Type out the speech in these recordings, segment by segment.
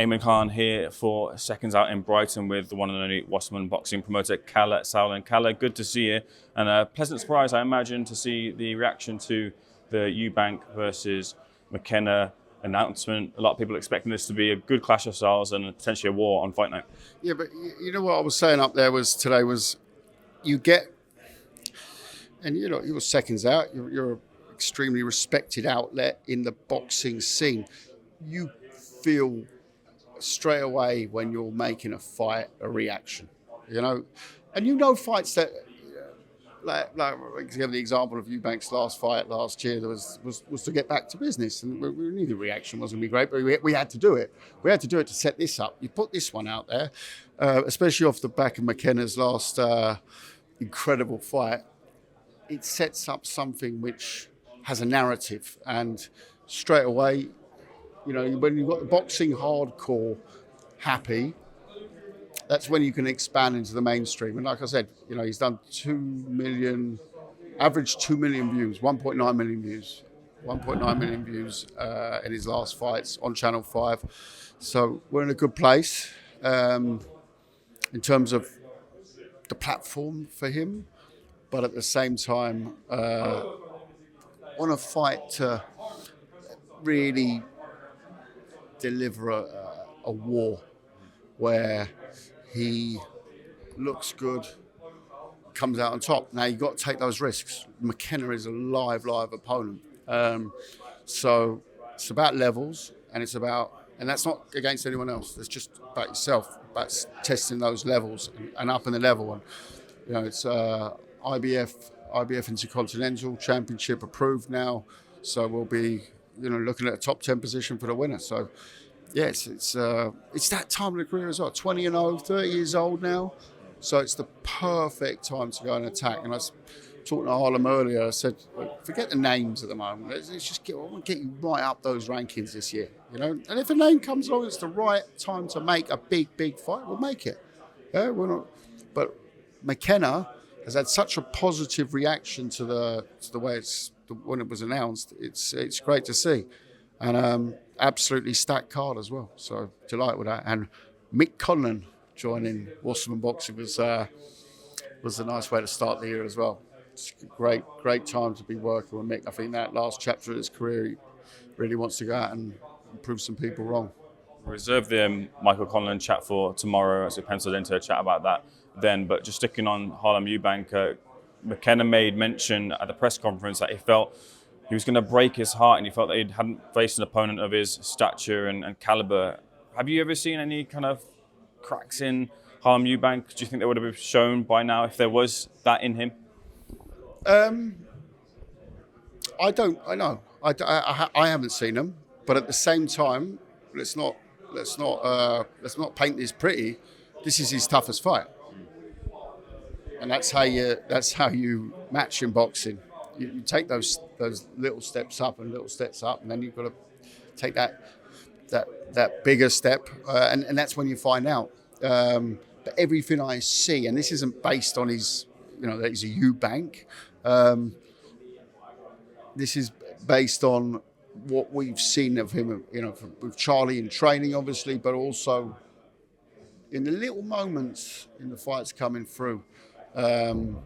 Eamon Khan here for Seconds Out in Brighton with the one and only Wasserman boxing promoter Kalle Sauerland. Kalle, good to see you, and a pleasant surprise, I imagine, to see the reaction to the Eubank versus McKenna announcement. A lot of people expecting this to be a good clash of styles and potentially a war on fight night. Yeah, but you know what I was saying up there today was you get, and you know, you're Seconds Out, you're an extremely respected outlet in the boxing scene. You feel straight away when you're making a fight a reaction, you know, and you know fights that like give the example of Eubank's last fight last year was to get back to business, and we knew the reaction wasn't going to be great, but we had to do it. We had to do it to set this up. You put this one out there, especially off the back of McKenna's last incredible fight. It sets up something which has a narrative, and straight away, you know, when you've got the boxing hardcore happy, that's when you can expand into the mainstream. And like I said, you know, he's done 2 million, average 2 million views, 1.9 million views, 1.9 million views in his last fights on Channel 5. So we're in a good place in terms of the platform for him. But at the same time, on a fight to really deliver a war where he looks good, comes out on top. Now you've got to take those risks. McKenna is a live opponent. So it's about levels, and that's not against anyone else. It's just about yourself, about testing those levels and upping the level. And you know, it's IBF Intercontinental Championship approved now, so we'll be, you know, looking at a top 10 position for the winner. So yes, it's that time of the career as well. 20-0, 30 years old now, so it's the perfect time to go and attack. And I was talking to Harlem earlier. I said, forget the names at the moment. Let's just I want to get you right up those rankings this year, you know. And if a name comes along, it's the right time to make a big fight. We'll make it. Yeah, we're not. But McKenna has had such a positive reaction to the way when it was announced. It's great to see, and absolutely stacked card as well. So delighted with that. And Mick Conlon joining Wasserman Boxing was a nice way to start the year as well. It's a great time to be working with Mick. I think that last chapter of his career, he really wants to go out and prove some people wrong. Reserve the Michael Conlon chat for tomorrow, as we penciled into a chat about that then. But just sticking on Harlem Eubank, McKenna made mention at the press conference that he felt he was going to break his heart, and he felt that he hadn't faced an opponent of his stature and caliber. Have you ever seen any kind of cracks in Harlem Eubank? Do you think they would have been shown by now if there was that in him? I haven't seen them, but at the same time, let's not paint this pretty. This is his toughest fight, and that's how you match in boxing. You take those little steps up, and then you've got to take that bigger step, and that's when you find out. But everything I see, and this isn't based on his, you know, that he's a Eubank. This is based on what we've seen of him, you know, with Charlie in training, obviously, but also in the little moments in the fights coming through. You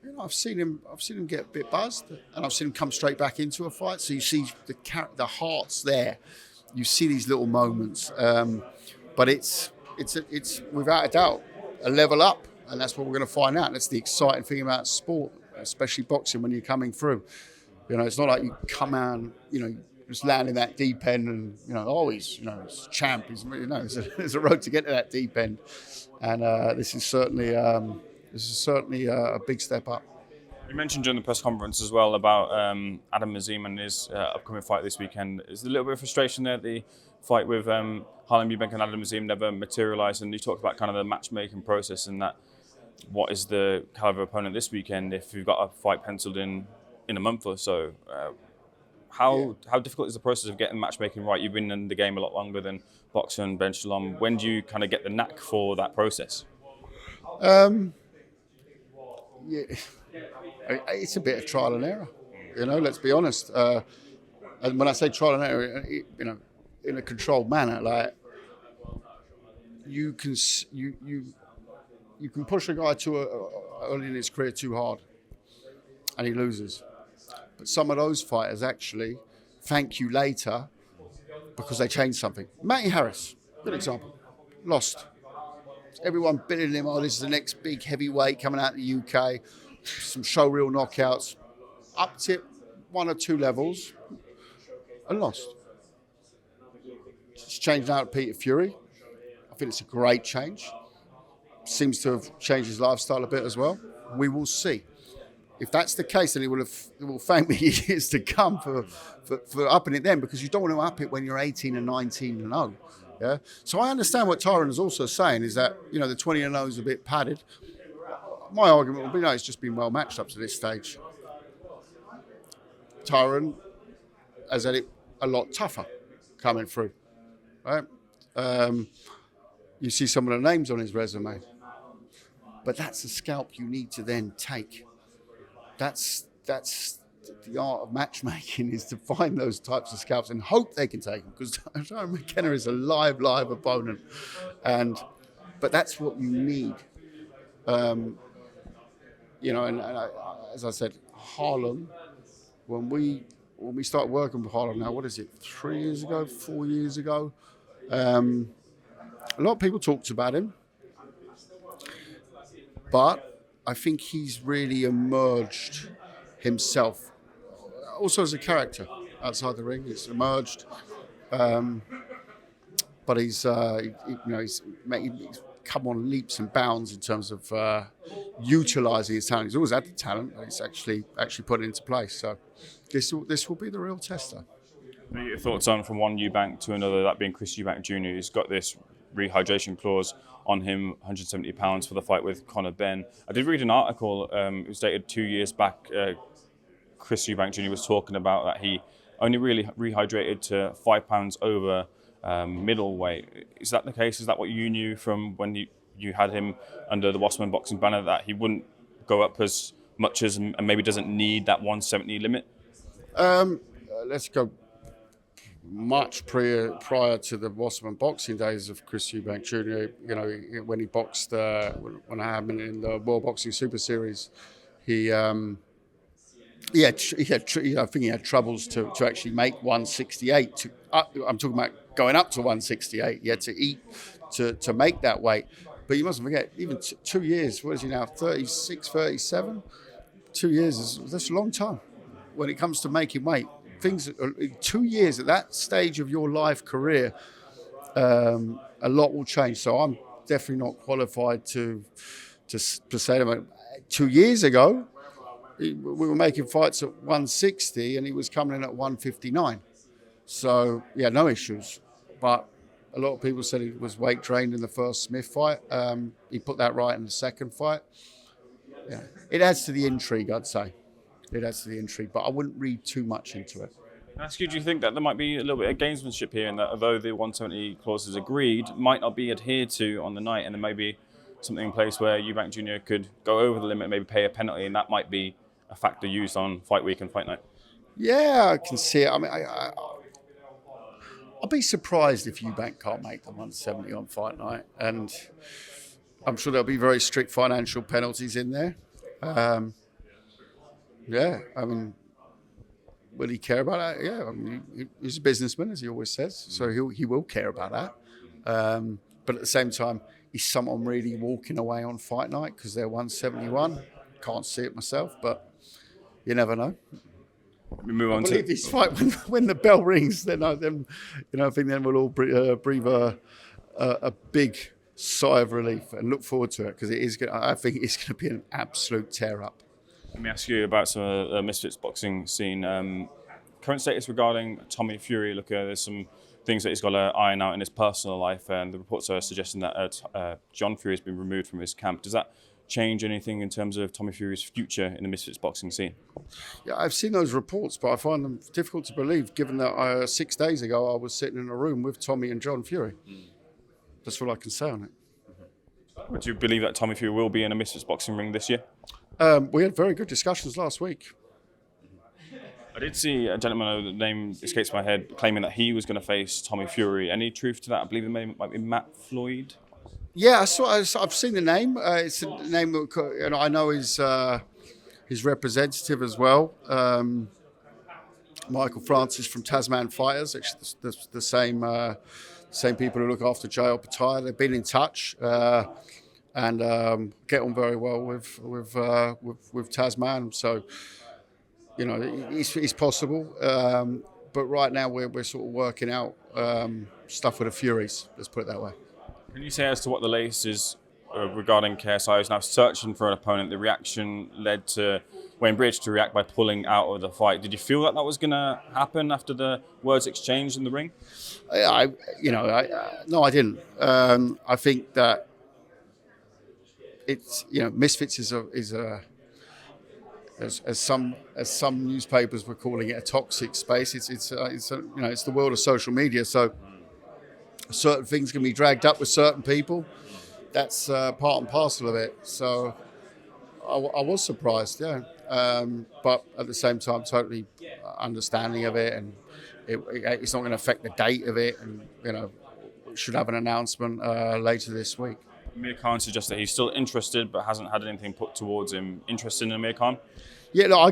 know, I've seen him get a bit buzzed, and I've seen him come straight back into a fight. So you see the heart's there. You see these little moments, but it's without a doubt a level up, and that's what we're going to find out. That's the exciting thing about sport, especially boxing, when you're coming through. You know, it's not like you come out, you know, just land in that deep end and, you know, he's a champ. He's, you know, there's a road to get to that deep end, and this is certainly a big step up. You mentioned during the press conference as well about Adam Azim and his upcoming fight this weekend. Is there a little bit of frustration there? The fight with Harlem Eubank and Adam Azim never materialised, and you talked about kind of the matchmaking process and that. What is the caliber opponent this weekend if you've got a fight penciled in a month or so? How difficult is the process of getting matchmaking right? You've been in the game a lot longer than Boxer and Ben Shalom. When do you kind of get the knack for that process? It's a bit of trial and error. You know, let's be honest. And when I say trial and error, you know, in a controlled manner, like you can push a guy early in his career too hard, and he loses. But some of those fighters actually thank you later because they changed something. Matty Harris, good example, lost. Everyone billing him, oh, this is the next big heavyweight coming out of the UK, some showreel knockouts, upped it 1 or 2 levels, and lost. It's changed now to Peter Fury. I think it's a great change. Seems to have changed his lifestyle a bit as well. We will see. If that's the case, then he will thank me years to come for upping it then, because you don't want to up it when you're 18 and 19 and 0. Yeah. So I understand what Tyrone is also saying, is that, you know, the 20 and 0 is a bit padded. My argument will be, no, it's just been well matched up to this stage. Tyrone has had it a lot tougher coming through. Right? You see some of the names on his resume, but that's the scalp you need to then take. That's the art of matchmaking, is to find those types of scalps and hope they can take them, because Tyrone McKenna is a live opponent, but that's what you need. You know, and as I said, Harlem, when we started working with Harlem now, what is it, 3 years ago, 4 years ago? A lot of people talked about him, but I think he's really emerged himself, also as a character outside the ring. He's emerged, but he's come on leaps and bounds in terms of utilising his talent. He's always had the talent, but he's actually put it into place. So this will be the real tester. What are your thoughts on from one Eubank to another, that being Chris Eubank Jr., who's got this rehydration clause on him, £170 for the fight with Conor Benn. I did read an article, it was dated 2 years back. Chris Eubank Jr. was talking about that he only really rehydrated to £5 over middleweight. Is that the case? Is that what you knew from when you had him under the Wasserman boxing banner, that he wouldn't go up as much as, and maybe doesn't need that 170 limit? Let's go much prior to the Wasserman boxing days of Chris Eubank Jr. You know, when he boxed, when I had him in the World Boxing Super Series, I think he had troubles to actually make 168. I'm talking about going up to 168. He had to eat to make that weight. But you mustn't forget, even 2 years, what is he now, 36, 37? 2 years, that's a long time when it comes to making weight. 2 years at that stage of your life career, a lot will change. So I'm definitely not qualified to say to him. 2 years ago, we were making fights at 160 and he was coming in at 159. So, yeah, no issues. But a lot of people said he was weight drained in the first Smith fight. He put that right in the second fight. Yeah. It adds to the intrigue, I'd say. It adds to the intrigue, but I wouldn't read too much into it. Can I ask you, do you think that there might be a little bit of gamesmanship here, and that although the 170 clause is agreed, might not be adhered to on the night, and there may be something in place where Eubank Jr. could go over the limit, maybe pay a penalty, and that might be a factor used on fight week and fight night? Yeah, I can see it. I mean, I'll be surprised if Eubank can't make the 170 on fight night, and I'm sure there'll be very strict financial penalties in there. Yeah, I mean, will he care about that? Yeah, I mean, he's a businessman, as he always says, so he will care about that. But at the same time, is someone really walking away on fight night because they're 171? Can't see it myself, but you never know. We move on to this fight when the bell rings. Then I think then we'll all breathe a big sigh of relief and look forward to it, because I think it's going to be an absolute tear up. Let me ask you about some of the Misfits boxing scene. Current status regarding Tommy Fury. Look, there's some things that he's got to iron out in his personal life, and the reports are suggesting that John Fury has been removed from his camp. Does that change anything in terms of Tommy Fury's future in the Misfits boxing scene? Yeah, I've seen those reports, but I find them difficult to believe, given that 6 days ago I was sitting in a room with Tommy and John Fury. That's all I can say on it. Would you believe that Tommy Fury will be in a Misfits boxing ring this year? We had very good discussions last week. I did see a gentleman, the name escapes my head, claiming that he was going to face Tommy Fury. Any truth to that? I believe it might be Matt Floyd. Yeah, I've seen the name. It's a name that I know his representative as well. Michael Francis from Tasman Fighters, actually the same people who look after JL Pattaya. They've been in touch and get on very well with Tasman. So it's possible. But right now we're sort of working out stuff with the Furies. Let's put it that way. Can you say as to what the latest is regarding KSI is now searching for an opponent? The reaction led to Wayne Bridge to react by pulling out of the fight. Did you feel that was going to happen after the words exchanged in the ring? No, I didn't. I think that it's Misfits is as some newspapers were calling it, a toxic space. It's the world of social media. So certain things can be dragged up with certain people. That's part and parcel of it. So I was surprised, yeah. But at the same time, totally understanding of it, and it's not going to affect the date of it, and we should have an announcement later this week. Amir Khan suggests that he's still interested, but hasn't had anything put towards him. Interested in Amir Khan? Yeah, no, I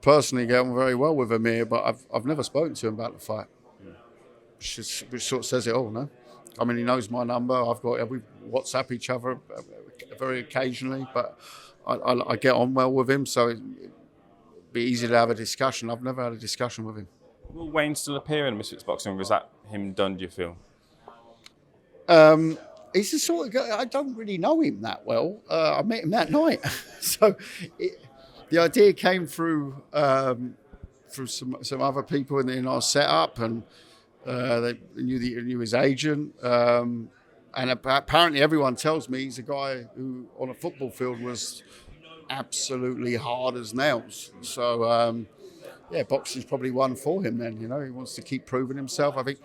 personally get on very well with Amir, but I've never spoken to him about the fight. Which sort of says it all, no? I mean, he knows my number. We WhatsApp each other very occasionally, but I get on well with him, so it'd be easy to have a discussion. I've never had a discussion with him. Will Wayne still appear in Misfits Boxing, or is that him done, do you feel? He's the sort of guy, I don't really know him that well. I met him that night. So the idea came through some other people in our setup, and they knew his agent. And apparently everyone tells me he's a guy who on a football field was absolutely hard as nails. So, boxing's probably one for him then. He wants to keep proving himself. I think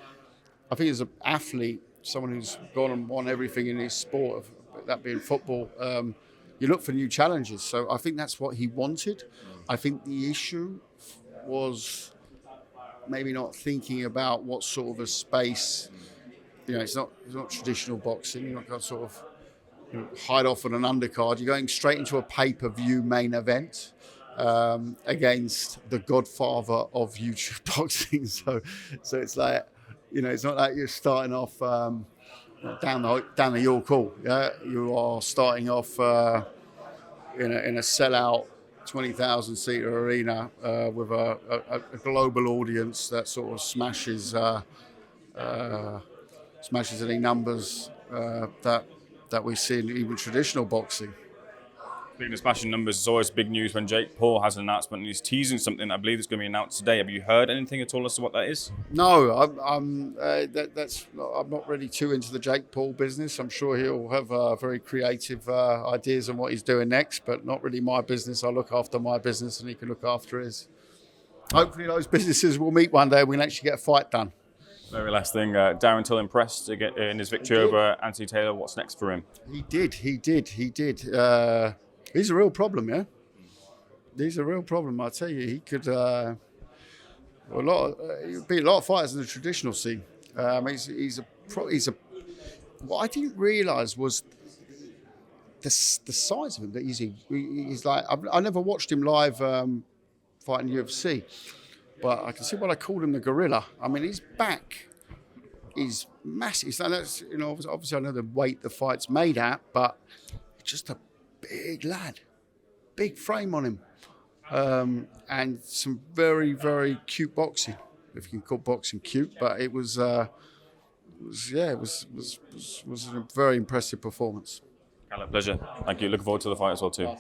as an athlete, someone who's gone and won everything in his sport, that being football, you look for new challenges. So I think that's what he wanted. I think the issue was maybe not thinking about what sort of a space. It's not traditional boxing. You're not going to sort of hide off on an undercard. You're going straight into a pay-per-view main event against the godfather of YouTube boxing. So it's like, it's not like you're starting off down the York Hall. Yeah, you are starting off in a sellout 20,000 seater arena with a global audience that sort of smashes any numbers that we see in even traditional boxing. Speaking of smashing numbers, it's always big news when Jake Paul has an announcement and he's teasing something that I believe is going to be announced today. Have you heard anything at all as to what that is? No, I'm not really too into the Jake Paul business. I'm sure he'll have very creative ideas on what he's doing next, but not really my business. I look after my business and he can look after his. Hopefully those businesses will meet one day and we can actually get a fight done. Very last thing, Darren Till impressed to get in his victory over Anthony Taylor. What's next for him? He did. He's a real problem, yeah. He's a real problem. I tell you, he could beat a lot of fighters in the traditional scene. He's a. What I didn't realise was the size of him. That he's like. I never watched him live fighting UFC. But I can see why I called him the gorilla. I mean, his back is massive. So that's, obviously I know the weight the fight's made at, but just a big lad, big frame on him, and some very, very cute boxing, if you can call boxing cute. But it was a very impressive performance. Kalle, pleasure. Thank you. Looking forward to the fight as well too.